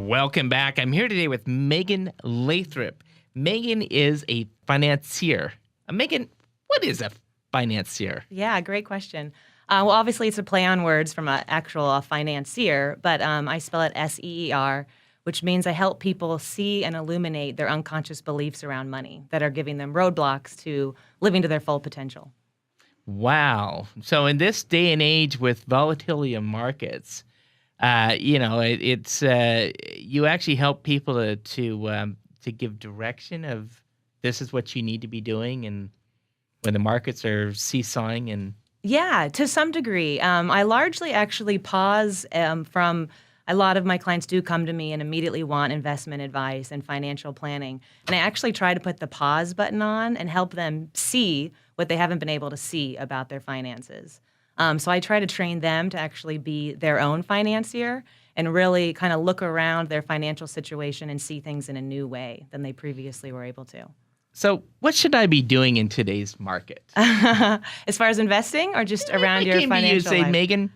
Welcome back. I'm here today with Megan Lathrop. Megan is a financier. Megan, what is a financier? Yeah, great question. Well, obviously, it's a play on words from an actual financier, but I spell it SEER, which means I help people see and illuminate their unconscious beliefs around money that are giving them roadblocks to living to their full potential. Wow. So in this day and age with volatility in markets, you actually help people to give direction of this is what you need to be doing, and when the markets are seesawing and Yeah, to some degree. I largely actually pause from a lot of my clients do come to me and immediately want investment advice and financial planning. And I actually try to put the pause button on and help them see what they haven't been able to see about their finances. So I try to train them to actually be their own financier and really kind of look around their financial situation and see things in a new way than they previously were able to. so what should I be doing in today's market? As far as investing or just around your Came to you and financial say, life? Megan,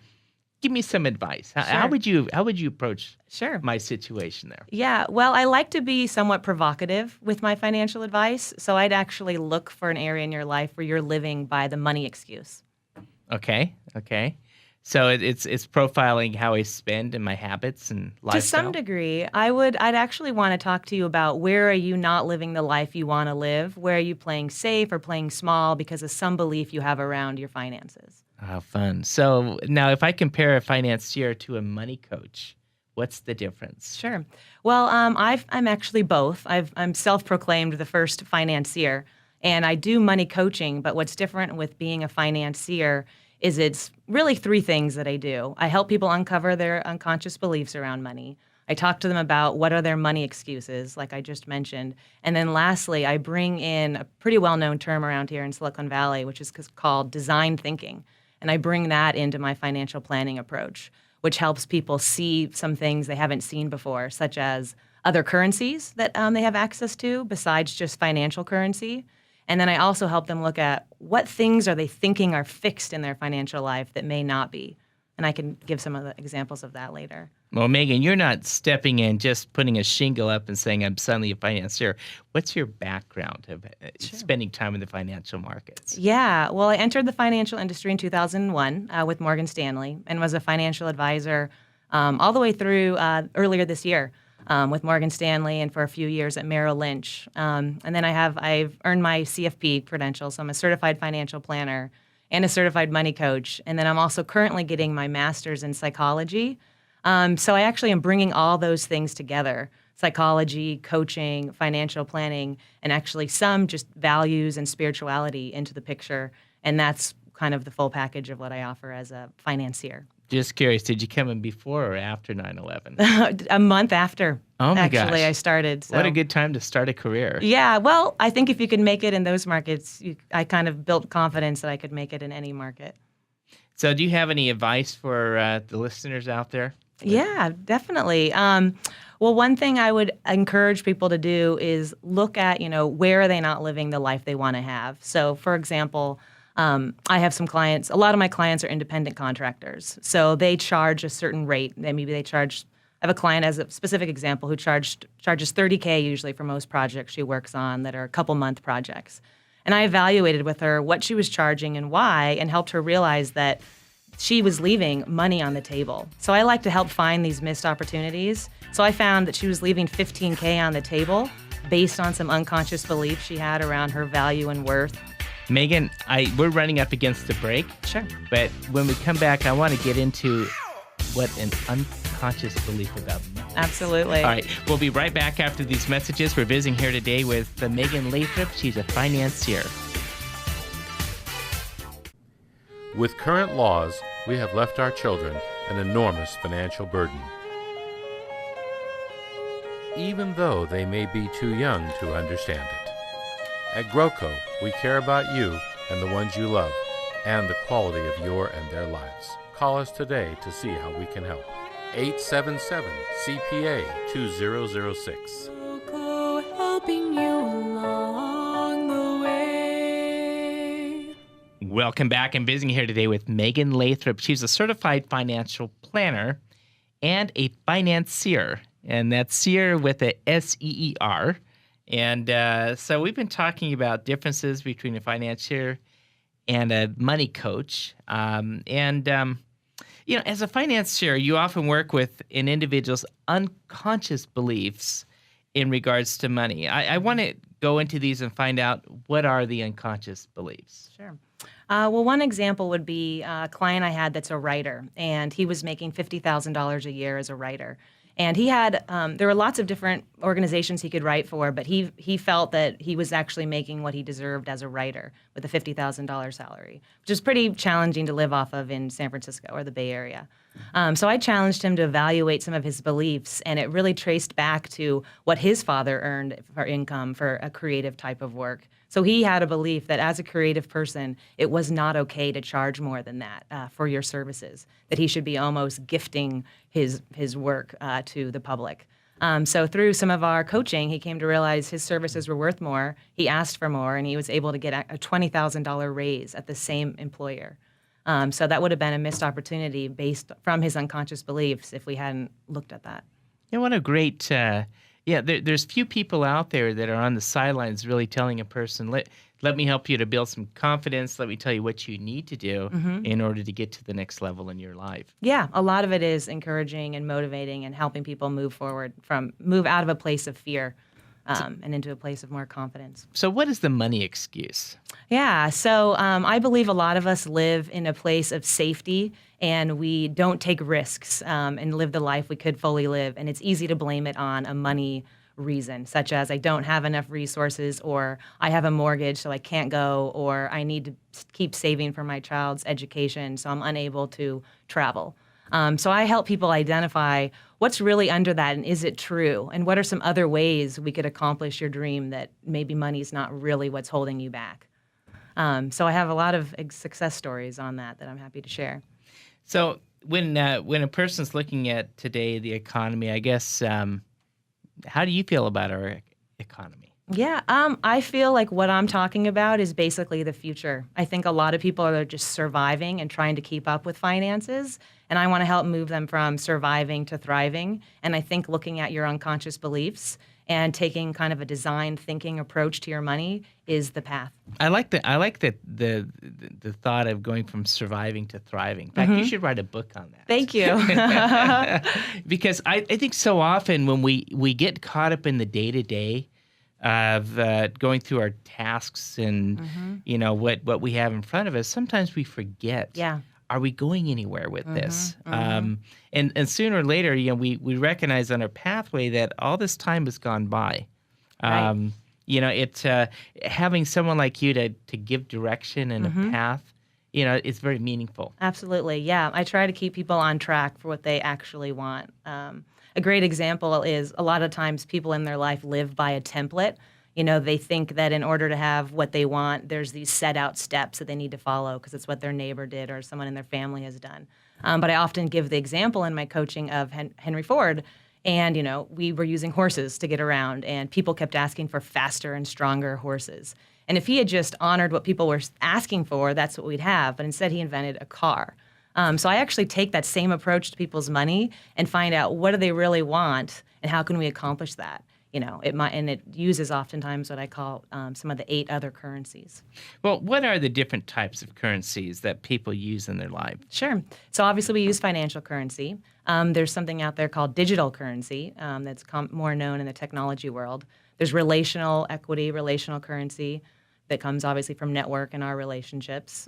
give me some advice. How Sure. would you approach Sure. my situation there? Yeah, well, I like to be somewhat provocative with my financial advice. So I'd actually look for an area in your life where you're living by the money excuse. Okay. So it's profiling how I spend and my habits and lifestyle. To some degree, I'd actually want to talk to you about where are you not living the life you want to live? Where are you playing safe or playing small because of some belief you have around your finances? Oh, fun. So now if I compare a financier to a money coach, what's the difference? Sure. Well, I'm actually both. I'm self-proclaimed the first financier, and I do money coaching. But what's different with being a financier is it's really three things that I do. I help people uncover their unconscious beliefs around money. I talk to them about what are their money excuses, like I just mentioned. And then lastly, I bring in a pretty well-known term around here in Silicon Valley, which is called design thinking. And I bring that into my financial planning approach, which helps people see some things they haven't seen before, such as other currencies that they have access to besides just financial currency. And then I also help them look at what things are they thinking are fixed in their financial life that may not be. And I can give some of the examples of that later. Well, Megan, you're not stepping in, just putting a shingle up and saying, I'm suddenly a financier. What's your background of spending time in the financial markets? Yeah, well, I entered the financial industry in 2001 with Morgan Stanley and was a financial advisor all the way through earlier this year with Morgan Stanley and for a few years at Merrill Lynch. And then I've earned my CFP credential, so I'm a certified financial planner and a certified money coach. And then I'm also currently getting my master's in psychology. So I actually am bringing all those things together: psychology, coaching, financial planning, and actually some just values and spirituality into the picture. And that's kind of the full package of what I offer as a financier. Just curious, did you come in before or after 9/11? A month after, Oh my actually, gosh. I started. So. What a good time to start a career. Yeah, well, I think if you could make it in those markets, I kind of built confidence that I could make it in any market. So do you have any advice for the listeners out there? Yeah, definitely. Well, one thing I would encourage people to do is look at, where are they not living the life they want to have? So, for example, I have some clients. A lot of my clients are independent contractors, so they charge a certain rate. I have a client, as a specific example, who charges $30K usually for most projects she works on that are a couple month projects. And I evaluated with her what she was charging and why, and helped her realize that she was leaving money on the table. So I like to help find these missed opportunities. So I found that she was leaving $15K on the table based on some unconscious beliefs she had around her value and worth. Megan, we're running up against the break. Sure. But when we come back, I want to get into what an unconscious belief about money is. Absolutely. All right, we'll be right back after these messages. We're visiting here today with Megan Lathrop. She's a financier. With current laws, we have left our children an enormous financial burden. Even though they may be too young to understand it. At GrowCo, we care about you and the ones you love, and the quality of your and their lives. Call us today to see how we can help. 877-CPA-2006. Helping you along the way. Welcome back. I'm visiting here today with Megan Lathrop. She's a certified financial planner and a financier. and that's Seer with a Seer. And so we've been talking about differences between a financier and a money coach. As a financier, you often work with an individual's unconscious beliefs in regards to money. I want to go into these and find out what are the unconscious beliefs. Sure. Well, one example would be a client I had that's a writer, and he was making $50,000 a year as a writer. And he had, there were lots of different organizations he could write for, but he felt that he was actually making what he deserved as a writer with a $50,000 salary, which is pretty challenging to live off of in San Francisco or the Bay Area. So I challenged him to evaluate some of his beliefs, and it really traced back to what his father earned for income for a creative type of work. So he had a belief that as a creative person, it was not okay to charge more than that for your services, that he should be almost gifting his work to the public. So through some of our coaching, he came to realize his services were worth more. He asked for more, and he was able to get a $20,000 raise at the same employer. So that would have been a missed opportunity based from his unconscious beliefs if we hadn't looked at that. Yeah, what a great, there's few people out there that are on the sidelines really telling a person, let me help you to build some confidence. Let me tell you what you need to do in order to get to the next level in your life. Yeah, a lot of it is encouraging and motivating and helping people move out of a place of fear and into a place of more confidence. So what is the money excuse? Yeah, so I believe a lot of us live in a place of safety, and we don't take risks and live the life we could fully live. And it's easy to blame it on a money reason, such as I don't have enough resources, or I have a mortgage so I can't go, or I need to keep saving for my child's education so I'm unable to travel. So I help people identify what's really under that, and is it true? And what are some other ways we could accomplish your dream that maybe money's not really what's holding you back? So I have a lot of success stories on that I'm happy to share. So when a person's looking at today the economy, I guess, how do you feel about our economy? Yeah, I feel like what I'm talking about is basically the future. I think a lot of people are just surviving and trying to keep up with finances, and I want to help move them from surviving to thriving. And I think looking at your unconscious beliefs and taking kind of a design thinking approach to your money is the path. I like the thought of going from surviving to thriving. In fact, you should write a book on that. Thank you. Because I think so often when we get caught up in the day-to-day of going through our tasks and what we have in front of us, sometimes we forget. Yeah. Are we going anywhere with this? And sooner or later, we recognize on our pathway that all this time has gone by. Right. It's having someone like you to give direction and a path. It's very meaningful. Absolutely. Yeah. I try to keep people on track for what they actually want. A great example is a lot of times people in their life live by a template. They think that in order to have what they want, there's these set out steps that they need to follow because it's what their neighbor did or someone in their family has done. But I often give the example in my coaching of Henry Ford. And, we were using horses to get around, and people kept asking for faster and stronger horses. And if he had just honored what people were asking for, that's what we'd have. But instead, he invented a car. So I actually take that same approach to people's money and find out what do they really want and how can we accomplish that. It uses oftentimes what I call some of the 8 other currencies. Well, what are the different types of currencies that people use in their life? Sure. So obviously we use financial currency. There's something out there called digital currency that's more known in the technology world. There's relational equity, relational currency that comes obviously from network and our relationships.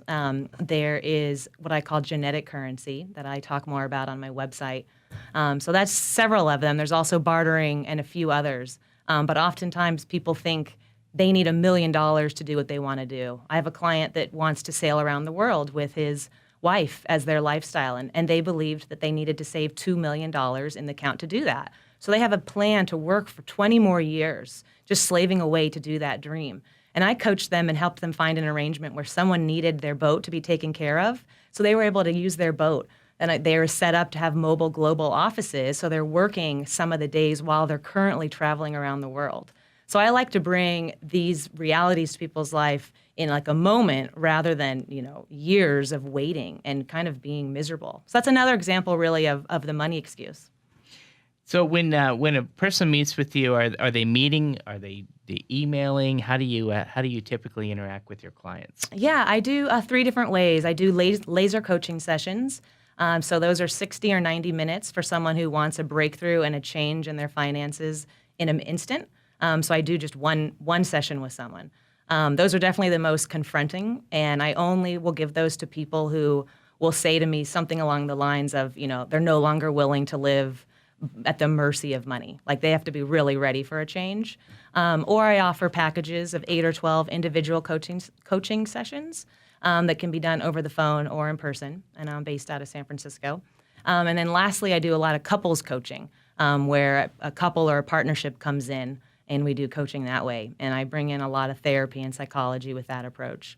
There is what I call genetic currency that I talk more about on my website. So that's several of them. There's also bartering and a few others. But oftentimes people think they need $1 million to do what they want to do. I have a client that wants to sail around the world with his wife as their lifestyle, and they believed that they needed to save $2 million in the account to do that. So they have a plan to work for 20 more years, just slaving away to do that dream. And I coached them and helped them find an arrangement where someone needed their boat to be taken care of. So they were able to use their boat. And they were set up to have mobile global offices. So they're working some of the days while they're currently traveling around the world. So I like to bring these realities to people's life in like a moment rather than, years of waiting and kind of being miserable. So that's another example really of the money excuse. So when a person meets with you, are they meeting? Are they emailing? How do you typically interact with your clients? Yeah, I do 3 different ways. I do laser coaching sessions. So those are 60 or 90 minutes for someone who wants a breakthrough and a change in their finances in an instant. So I do just one session with someone. Those are definitely the most confronting, and I only will give those to people who will say to me something along the lines of, they're no longer willing to live at the mercy of money. Like they have to be really ready for a change. Or I offer packages of 8 or 12 individual coaching sessions that can be done over the phone or in person, and I'm based out of San Francisco. And then lastly, I do a lot of couples coaching where a couple or a partnership comes in and we do coaching that way. And I bring in a lot of therapy and psychology with that approach.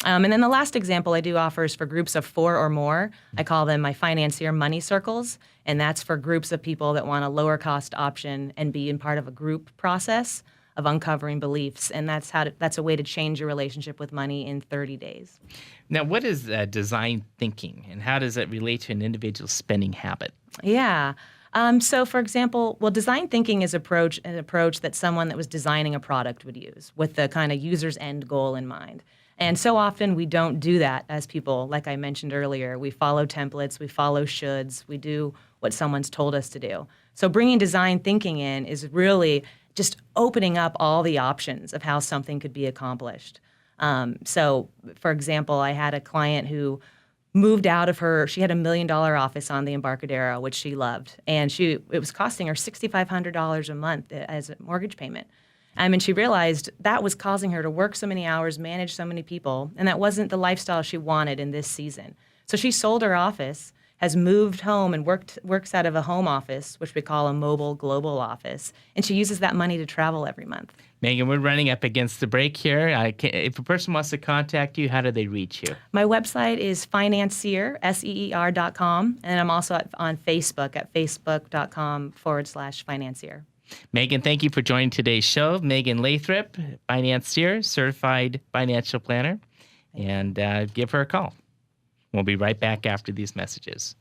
And then the last example I do offer is for groups of 4 or more. I call them my Financier money circles, and that's for groups of people that want a lower cost option and be in part of a group process of uncovering beliefs. And that's a way to change your relationship with money in 30 days. Now, what is design thinking, and how does it relate to an individual's spending habit? Yeah. So, for example, design thinking is an approach that someone that was designing a product would use with the kind of user's end goal in mind. And so often we don't do that as people. Like I mentioned earlier, we follow templates, we follow shoulds, we do what someone's told us to do. So bringing design thinking in is really just opening up all the options of how something could be accomplished. So, for example, I had a client who moved out of she had $1 million office on the Embarcadero, which she loved. And it was costing her $6,500 a month as a mortgage payment. And she realized that was causing her to work so many hours, manage so many people, and that wasn't the lifestyle she wanted in this season. So she sold her office, has moved home and works out of a home office, which we call a mobile global office, and she uses that money to travel every month. Megan, we're running up against the break here. If a person wants to contact you, how do they reach you? My website is Financier, SEER.com, and I'm also on Facebook at facebook.com/Financier. Megan, thank you for joining today's show. Megan Lathrop, Financier, certified financial planner, and give her a call. We'll be right back after these messages.